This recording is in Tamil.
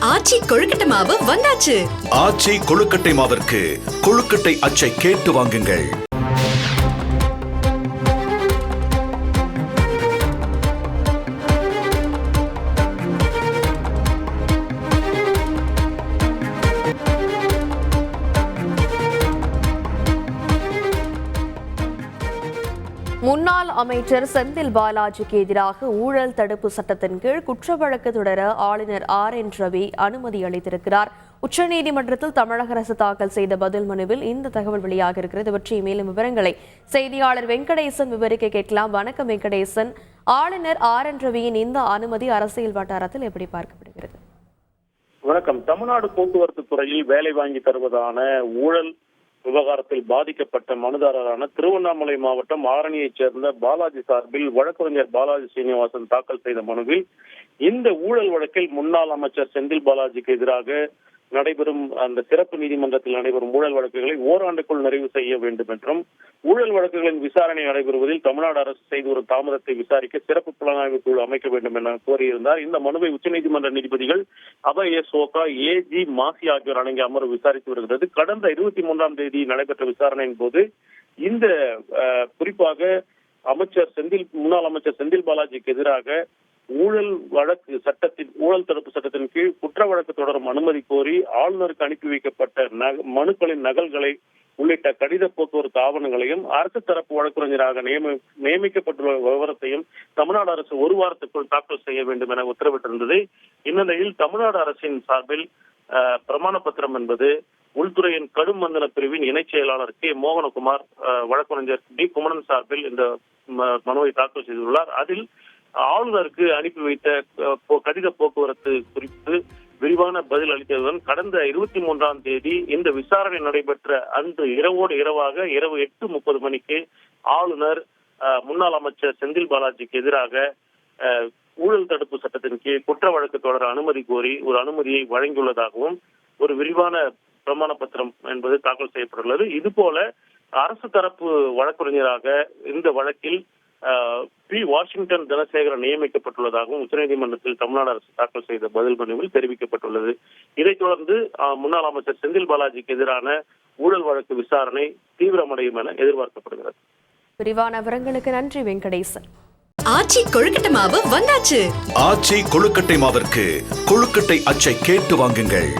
ஆச்சி கொழுக்கட்டை மாவு வந்தாச்சு. ஆச்சி கொழுக்கட்டை மாவிற்கு கொழுக்கட்டை அச்சை கேட்டு வாங்குங்கள். முன்னாள் அமைச்சர் செந்தில் பாலாஜிக்கு எதிராக ஊழல் தடுப்பு சட்டத்தின் கீழ் குற்ற வழக்கு தொடர ஆளுநர் RN ரவி அனுமதி அளித்திருக்கிறார். உச்சநீதிமன்றத்தில் தமிழக அரசு தாக்கல் செய்த பதில் மனுவில் இந்த தகவல் வெளியாக இருக்கிறது. பற்றிய மேலும் விவரங்களை செய்தியாளர் வெங்கடேசன் விவரிக்க கேட்கலாம். வணக்கம் வெங்கடேசன். ஆளுநர் RN ரவியின் இந்த அனுமதி அரசியல் வட்டாரத்தில் எப்படி பார்க்கப்படுகிறது? வணக்கம். தமிழ்நாடு போக்குவரத்து துறையில் வேலை வாங்கி தருவதான ஊழல் விவகாரத்தில் பாதிக்கப்பட்ட மனுதாரரான திருவண்ணாமலை மாவட்டம் ஆரணியைச் சேர்ந்த பாலாஜி சார்பில் வழக்கறிஞர் பாலாஜி சீனிவாசன் தாக்கல் செய்த மனுவில் இந்த ஊழல் வழக்கில் முன்னாள் அமைச்சர் செந்தில் பாலாஜிக்கு எதிராக நடைபெறும் அந்த சிறப்பு நீதிமன்றத்தில் நடைபெறும் ஊழல் வழக்குகளை ஓராண்டுக்குள் நிறைவு செய்ய வேண்டும் என்றும், ஊழல் வழக்குகளின் விசாரணை நடைபெறுவதில் தமிழ்நாடு அரசு செய்து வரும் தாமதத்தை விசாரிக்க சிறப்பு புலனாய்வு குழு அமைக்க வேண்டும் என கோரியிருந்தார். இந்த மனுவை உச்சநீதிமன்ற நீதிபதிகள் அபய் எஸ் ஓகா, AG மாசி ஆகியோர் அடங்கிய அமர்வு விசாரித்து வருகிறது. கடந்த 23ஆம் தேதி நடைபெற்ற விசாரணையின் போது இந்த குறிப்பாக முன்னாள் அமைச்சர் செந்தில் பாலாஜிக்கு எதிராக ஊழல் தடுப்பு சட்டத்தின் கீழ் குற்ற வழக்கு தொடரும் அனுமதி கோரி ஆளுநருக்கு அனுப்பி வைக்கப்பட்ட மனுக்களின் நகல்களை உள்ளிட்ட கடித போக்குவரத்து ஆவணங்களையும் அரசு தரப்பு வழக்கறிஞராக நியமிக்கப்பட்டுள்ள விவரத்தையும் தமிழ்நாடு அரசு ஒரு வாரத்துக்குள் தாக்கல் செய்ய வேண்டும் என உத்தரவிட்டிருந்தது. இந்நிலையில் தமிழ்நாடு அரசின் சார்பில் பிரமாண பத்திரம் என்பது உள்துறையின் கடும் மந்தன பிரிவின் இணைச் செயலாளர் K. மோகனகுமார், வழக்கறிஞர் D. குமணன் சார்பில் இந்த மனுவை தாக்கல் செய்துள்ளார். அதில் ஆளுநருக்கு அனுப்பி வைத்த கடித போக்குவரத்து குறித்து விரிவான பதில் அளித்ததுடன் கடந்த 23ஆம் தேதி இந்த விசாரணை நடைபெற்ற அன்று இரவோடு இரவாக இரவு 8:30 மணிக்கு ஆளுநர் முன்னாள் அமைச்சர் செந்தில் பாலாஜிக்கு எதிராக ஊழல் தடுப்பு சட்டத்தின் கீழ் குற்ற வழக்கு தொடர அனுமதி கோரி ஒரு அனுமதியை வழங்கியுள்ளதாகவும் ஒரு விரிவான பிரமாண பத்திரம் என்பது தாக்கல் செய்யப்பட்டுள்ளது. இதுபோல அரசு தரப்பு வழக்கறிஞராக இந்த வழக்கில் P. வாஷிங்டன் தனசேகரன் நியமிக்கப்பட்டுள்ளதாகவும் உச்சநீதிமன்றத்தில் தமிழ்நாடு அரசு தாக்கல் செய்த பதில் மனுவில் தெரிவிக்கப்பட்டுள்ளது. இதைத் தொடர்ந்து முன்னாள் அமைச்சர் செந்தில் பாலாஜிக்கு எதிரான ஊழல் வழக்கு விசாரணை தீவிரமடையும் என எதிர்பார்க்கப்படுகிறது. விரிவான விவரங்களுக்கு நன்றி வெங்கடேசன். ஆச்சி கொழுக்கட்டை மாவு வந்தாச்சு. ஆச்சி கொழுக்கட்டை மாவிற்கு கொழுக்கட்டை அச்சை கேட்டு வாங்குங்கள்.